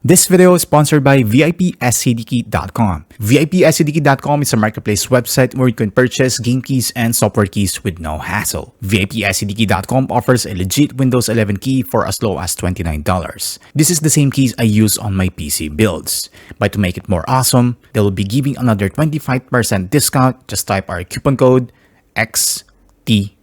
This video is sponsored by VIPSCDKey.com. VIPSCDKey.com is a marketplace website where you can purchase game keys and software keys with no hassle. VIPSCDKey.com offers a legit Windows 11 key for as low as $29. This is the same keys I use on my PC builds. But to make it more awesome, they will be giving another 25% discount. Just type our coupon code XTNC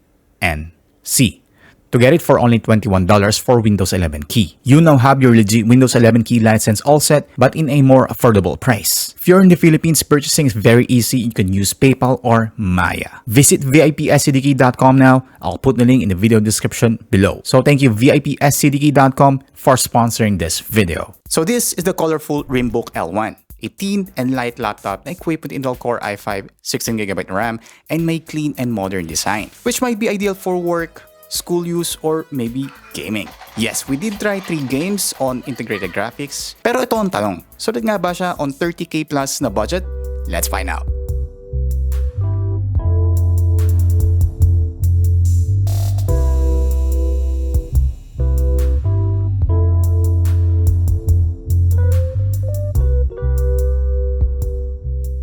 to get it for only $21 for Windows 11 key. You now have your legit Windows 11 key license all set, but in a more affordable price. If you're in the Philippines, purchasing is very easy. You can use PayPal or Maya. Visit VIPSCDK.com now. I'll put the link in the video description below. So thank you VIPSCDK.com for sponsoring this video. So this is the colorful Rimbook L1. A thin and light laptop na equipped with Intel Core i5, 16GB RAM, and may clean and modern design, which might be ideal for work, school use, or maybe gaming. Yes, we did try 3 games on integrated graphics, pero ito ang tanong, sulit nga ba siya on 30k plus na budget? Let's find out.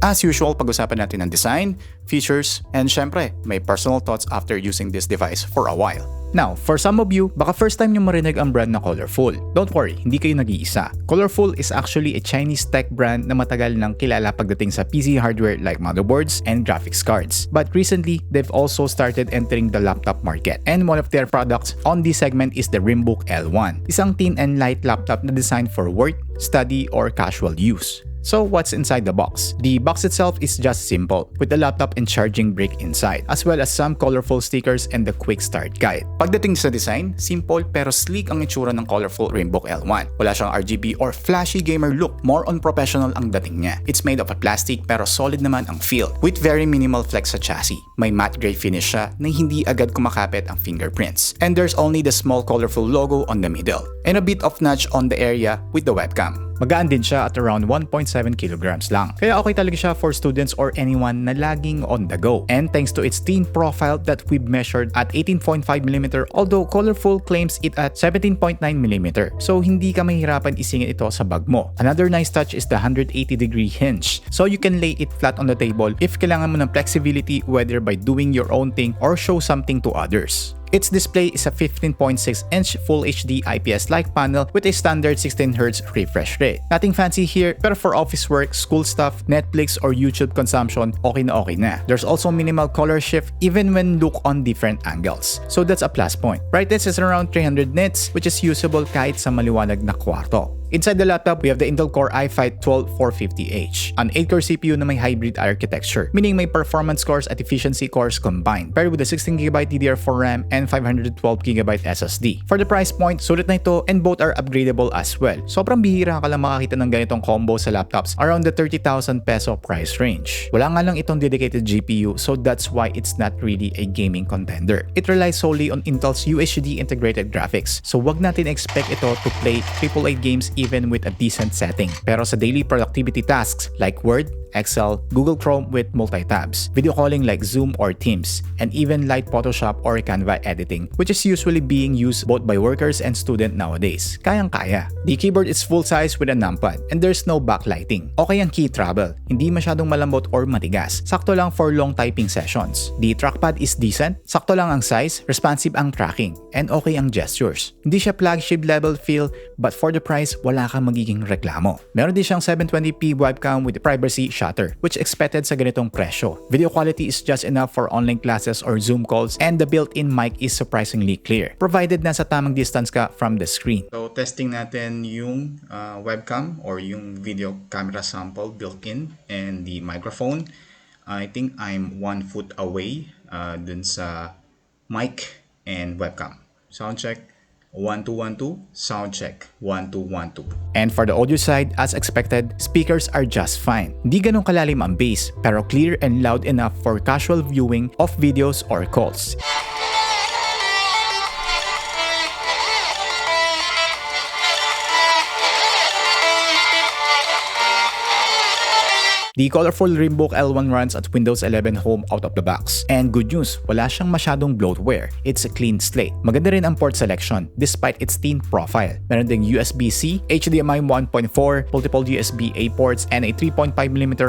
As usual, pag-usapan natin ang design, features, and syempre, may personal thoughts after using this device for a while. Now, for some of you, baka first time nyo marinig ang brand na Colorful. Don't worry, hindi kayo nag-iisa. Colorful is actually a Chinese tech brand na matagal nang kilala pagdating sa PC hardware like motherboards and graphics cards. But recently, they've also started entering the laptop market. And one of their products on this segment is the Rimbook L1. Isang thin and light laptop na designed for work, study, or casual use. So what's inside the box? The box itself is just simple, with the laptop and charging brick inside, as well as some colorful stickers and the quick start guide. Pagdating sa design, simple pero sleek ang itsura ng colorful Rimbook L1. Wala siyang RGB or flashy gamer look, more on professional ang dating niya. It's made of a plastic pero solid naman ang feel, with very minimal flex sa chassis. May matte gray finish siya na hindi agad kumakapit ang fingerprints. And there's only the small colorful logo on the middle, and a bit of notch on the area with the webcam. Magaan din siya at around 1.7 kilograms lang. Kaya okay talaga siya for students or anyone na laging on the go. And thanks to its thin profile that we've measured at 18.5mm, although Colorful claims it at 17.9mm. So hindi ka mahirapan isingit ito sa bag mo. Another nice touch is the 180-degree hinge. So you can lay it flat on the table if kailangan mo ng flexibility, whether by doing your own thing or show something to others. Its display is a 15.6-inch Full HD IPS-like panel with a standard 16Hz refresh rate. Nothing fancy here, pero for office work, school stuff, Netflix, or YouTube consumption, okay na. There's also minimal color shift even when look on different angles. So that's a plus point. Brightness is around 300 nits, which is usable kahit sa maliwanag na kwarto. Inside the laptop, we have the Intel Core i5-12450H, an 8-core CPU na may hybrid architecture, meaning may performance cores at efficiency cores combined, paired with a 16GB DDR4 RAM and 512GB SSD. For the price point, sulit na ito and both are upgradable as well. Sobrang bihira ka lang makakita ng ganitong combo sa laptops around the 30,000 peso price range. Wala nga lang itong dedicated GPU, so that's why it's not really a gaming contender. It relies solely on Intel's UHD integrated graphics, so wag natin expect ito to play AAA games even with a decent setting. Pero sa daily productivity tasks like Word, Excel, Google Chrome with multi-tabs, video calling like Zoom or Teams, and even light Photoshop or Canva editing, which is usually being used both by workers and students nowadays. Kayang-kaya. The keyboard is full-size with a numpad, and there's no backlighting. Okay ang key travel, hindi masyadong malambot or matigas, sakto lang for long typing sessions. The trackpad is decent, sakto lang ang size, responsive ang tracking, and okay ang gestures. Hindi siya flagship level feel, but for the price, wala kang magiging reklamo. Meron din siyang 720p webcam with privacy shutter, which expected sa ganitong presyo. Video quality is just enough for online classes or Zoom calls, and the built-in mic is surprisingly clear, provided nasa tamang distance ka from the screen. So testing natin yung webcam or yung video camera sample built-in and the microphone. I think I'm 1 foot away dun sa mic and webcam. Sound check. 1 2 1 2, sound check 1 2 1 2. And for the audio side, as expected, speakers are just fine. Hindi ganun kalalim ang bass, pero clear and loud enough for casual viewing of videos or calls. The colorful Rimbook L1 runs at Windows 11 Home out of the box. And good news, wala siyang masyadong bloatware. It's a clean slate. Maganda rin ang port selection despite its thin profile. Meron ding USB-C, HDMI 1.4, multiple USB-A ports, and a 3.5mm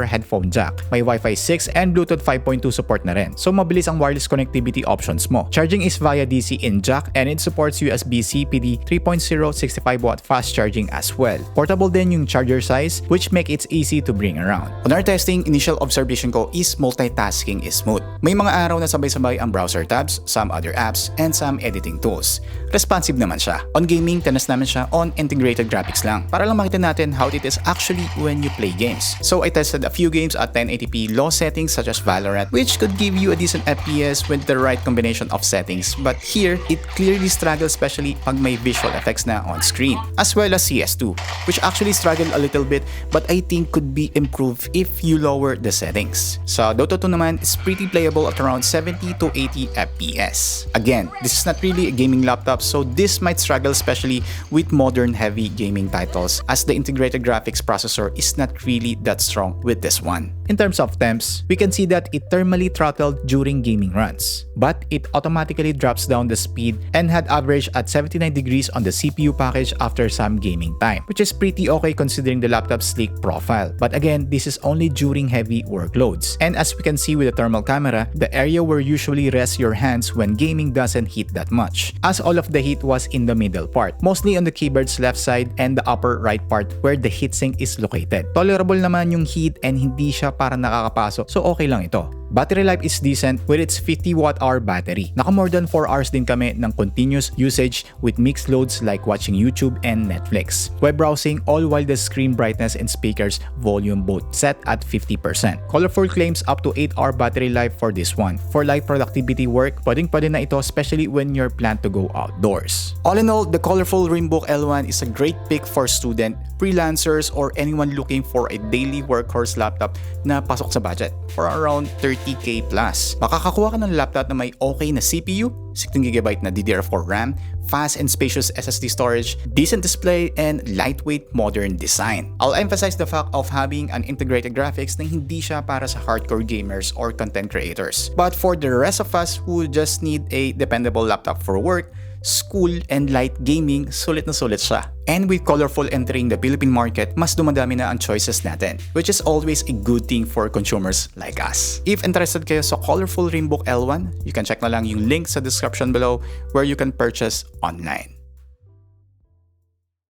headphone jack. May Wi-Fi 6 and Bluetooth 5.2 support na rin. So mabilis ang wireless connectivity options mo. Charging is via DC in jack and it supports USB-C PD 3.0 65W fast charging as well. Portable din yung charger size which make it easy to bring around. On our testing, initial observation ko is multitasking is smooth. May mga araw na sabay-sabay ang browser tabs, some other apps, and some editing tools. Responsive naman siya. On gaming, tanas namin siya on integrated graphics lang. Para lang makita natin how it is actually when you play games. So I tested a few games at 1080p low settings such as Valorant, which could give you a decent FPS with the right combination of settings. But here, it clearly struggles especially pag may visual effects na on screen. As well as CS2, which actually struggled a little bit but I think could be improved if you lower the settings. Sa Dota 2 naman, it's pretty playable at around 70 to 80 FPS. Again, this is not really a gaming laptop, so this might struggle especially with modern heavy gaming titles as the integrated graphics processor is not really that strong with this one. In terms of temps, we can see that it thermally throttled during gaming runs, but it automatically drops down the speed and had average at 79 degrees on the CPU package after some gaming time, which is pretty okay considering the laptop's sleek profile. But again, this is only during heavy workloads. And as we can see with the thermal camera, the area where usually rest your hands when gaming doesn't heat that much, as all of the heat was in the middle part, mostly on the keyboard's left side and the upper right part where the heatsink is located. Tolerable naman yung heat and hindi siya parang nakakapasok, so okay lang ito. Battery life is decent with its 50Wh battery. Naka more than 4 hours din kami ng continuous usage with mixed loads like watching YouTube and Netflix. Web browsing all while the screen brightness and speakers volume both set at 50%. Colorful claims up to 8-hour battery life for this one. For light productivity work, pwede na ito especially when you're planned to go outdoors. All in all, the colorful Rimbook L1 is a great pick for student, freelancers, or anyone looking for a daily workhorse laptop na pasok sa budget for around 30K plus. Makakakuha ka ng laptop na may okay na CPU, 16GB na DDR4 RAM, fast and spacious SSD storage, decent display, and lightweight modern design. I'll emphasize the fact of having an integrated graphics na hindi siya para sa hardcore gamers or content creators. But for the rest of us who just need a dependable laptop for work, school, and light gaming, sulit na sulit siya. And with colorful entering the Philippine market, mas dumadami na ang choices natin, which is always a good thing for consumers like us. If interested kayo sa colorful Rimbook L1, you can check na lang yung link sa description below where you can purchase online.